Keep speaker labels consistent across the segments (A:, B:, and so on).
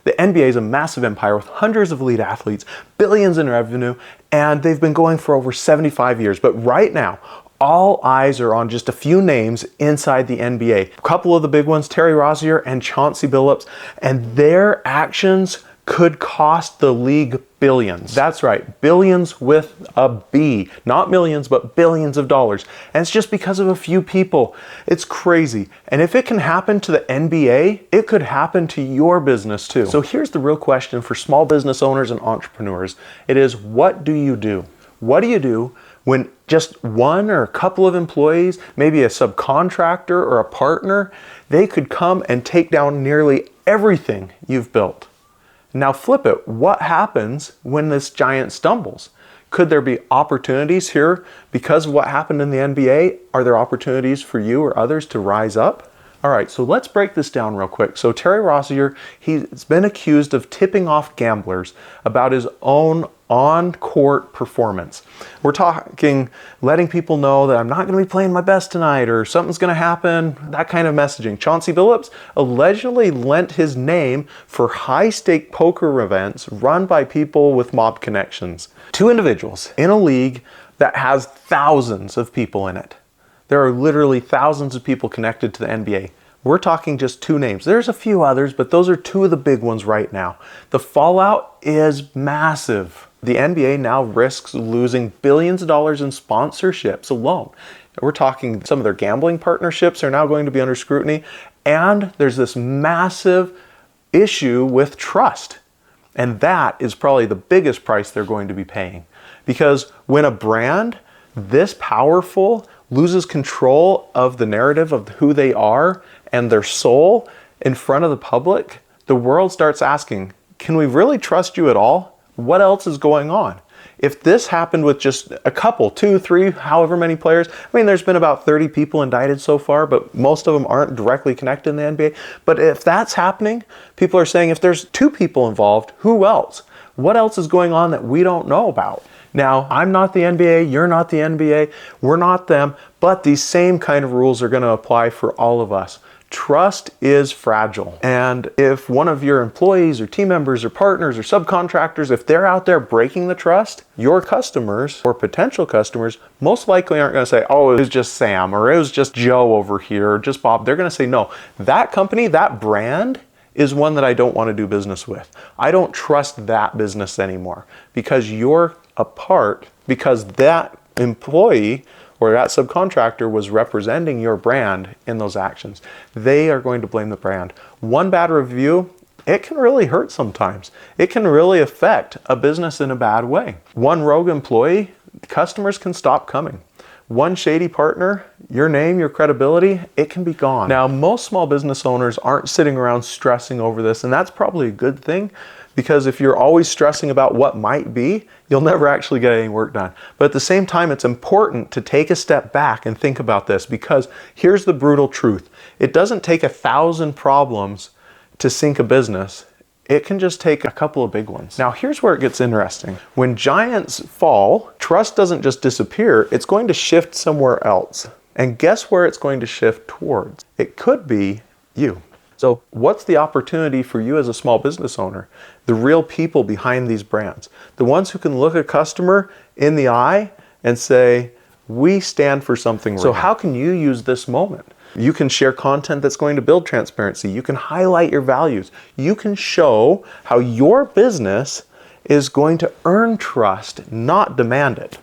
A: The NBA is a massive empire with hundreds of elite athletes, billions in revenue, and they've been going for over 75 years. But right now, all eyes are on just a few names inside the NBA. A couple of the big ones, Terry Rozier and Chauncey Billups, and their actions could cost the league billions. That's right, billions with a B. Not millions, but billions of dollars. And it's just because of a few people. It's crazy. And if it can happen to the NBA, it could happen to your business too. So here's the real question for small business owners and entrepreneurs. It is, what do you do? What do you do when just one or a couple of employees, maybe a subcontractor or a partner, they could come and take down nearly everything you've built? Now flip it. What happens when this giant stumbles? Could there be opportunities here because of what happened in the NBA? Are there opportunities for you or others to rise up? All right, so let's break this down real quick. So Terry Rozier, he's been accused of tipping off gamblers about his own on-court performance. We're talking letting people know that I'm not going to be playing my best tonight or something's going to happen, that kind of messaging. Chauncey Billups allegedly lent his name for high-stake poker events run by people with mob connections. Two individuals in a league that has thousands of people in it. There are literally thousands of people connected to the NBA. We're talking just two names. There's a few others, but those are two of the big ones right now. The fallout is massive. The NBA now risks losing billions of dollars in sponsorships alone. We're talking some of their gambling partnerships are now going to be under scrutiny. And there's this massive issue with trust. And that is probably the biggest price they're going to be paying. Because when a brand this powerful loses control of the narrative of who they are and their soul in front of the public, the world starts asking, can we really trust you at all? What else is going on? If this happened with just a couple, 2, 3, however many players, I mean, there's been about 30 people indicted so far, but most of them aren't directly connected in the NBA. But if that's happening, people are saying if there's 2 people involved, who else? What else is going on that we don't know about? Now, I'm not the NBA, you're not the NBA, we're not them, but these same kind of rules are going to apply for all of us. Trust is fragile. And if one of your employees or team members or partners or subcontractors, if they're out there breaking the trust, your customers or potential customers most likely aren't going to say, oh, it was just Sam or it was just Joe over here or just Bob. They're going to say, no, that company, that brand is one that I don't want to do business with. I don't trust that business anymore because you're a part, because that employee or that subcontractor was representing your brand in those actions. They are going to blame the brand. One bad review, it can really hurt sometimes. It can really affect a business in a bad way. One rogue employee, customers can stop coming. One shady partner, your name, your credibility, it can be gone. Now, most small business owners aren't sitting around stressing over this, and that's probably a good thing. Because if you're always stressing about what might be, you'll never actually get any work done. But at the same time, it's important to take a step back and think about this because here's the brutal truth. It doesn't take 1,000 problems to sink a business. It can just take a couple of big ones. Now, here's where it gets interesting. When giants fall, trust doesn't just disappear, it's going to shift somewhere else. And guess where it's going to shift towards? It could be you. So what's the opportunity for you as a small business owner? The real people behind these brands. The ones who can look a customer in the eye and say, we stand for something real. So how can you use this moment? You can share content that's going to build transparency. You can highlight your values. You can show how your business is going to earn trust, not demand it.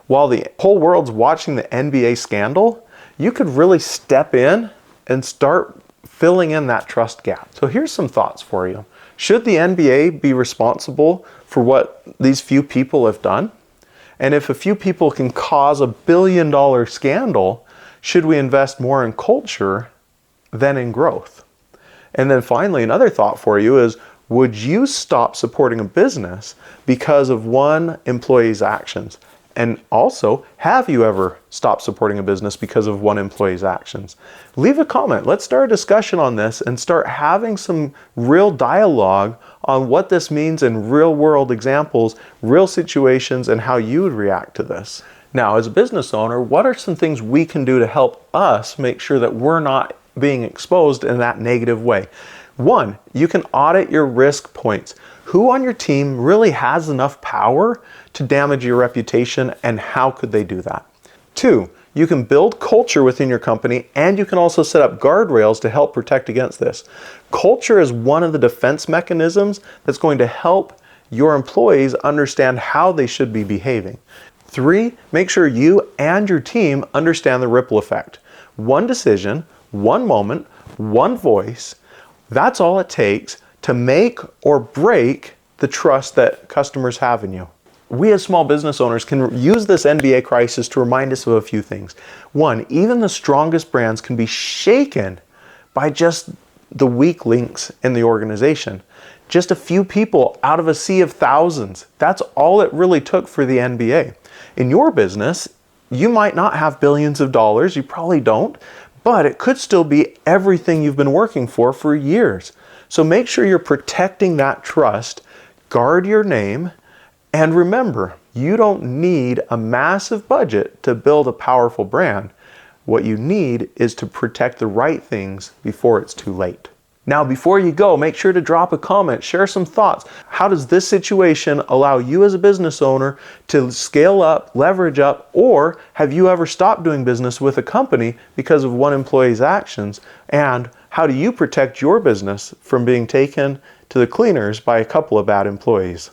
A: While the whole world's watching the NBA scandal, you could really step in and start filling in that trust gap. So here's some thoughts for you. Should the NBA be responsible for what these few people have done? And if a few people can cause $1 billion scandal, should we invest more in culture than in growth? And then finally, another thought for you is, would you stop supporting a business because of one employee's actions? And also, have you ever stopped supporting a business because of one employee's actions? Leave a comment. Let's start a discussion on this and start having some real dialogue on what this means in real world examples, real situations, and how you would react to this. Now, as a business owner, what are some things we can do to help us make sure that we're not being exposed in that negative way? One, you can audit your risk points. Who on your team really has enough power to damage your reputation, and how could they do that? Two, you can build culture within your company, and you can also set up guardrails to help protect against this. Culture is one of the defense mechanisms that's going to help your employees understand how they should be behaving. Three, make sure you and your team understand the ripple effect. One decision, one moment, one voice, that's all it takes to make or break the trust that customers have in you. We as small business owners can use this NBA crisis to remind us of a few things. One, even the strongest brands can be shaken by just the weak links in the organization. Just a few people out of a sea of thousands. That's all it really took for the NBA. In your business, you might not have billions of dollars, you probably don't, but it could still be everything you've been working for years. So make sure you're protecting that trust, guard your name, and remember, you don't need a massive budget to build a powerful brand. What you need is to protect the right things before it's too late. Now, before you go, make sure to drop a comment, share some thoughts. How does this situation allow you as a business owner to scale up, leverage up, or have you ever stopped doing business with a company because of one employee's actions? And how do you protect your business from being taken to the cleaners by a couple of bad employees?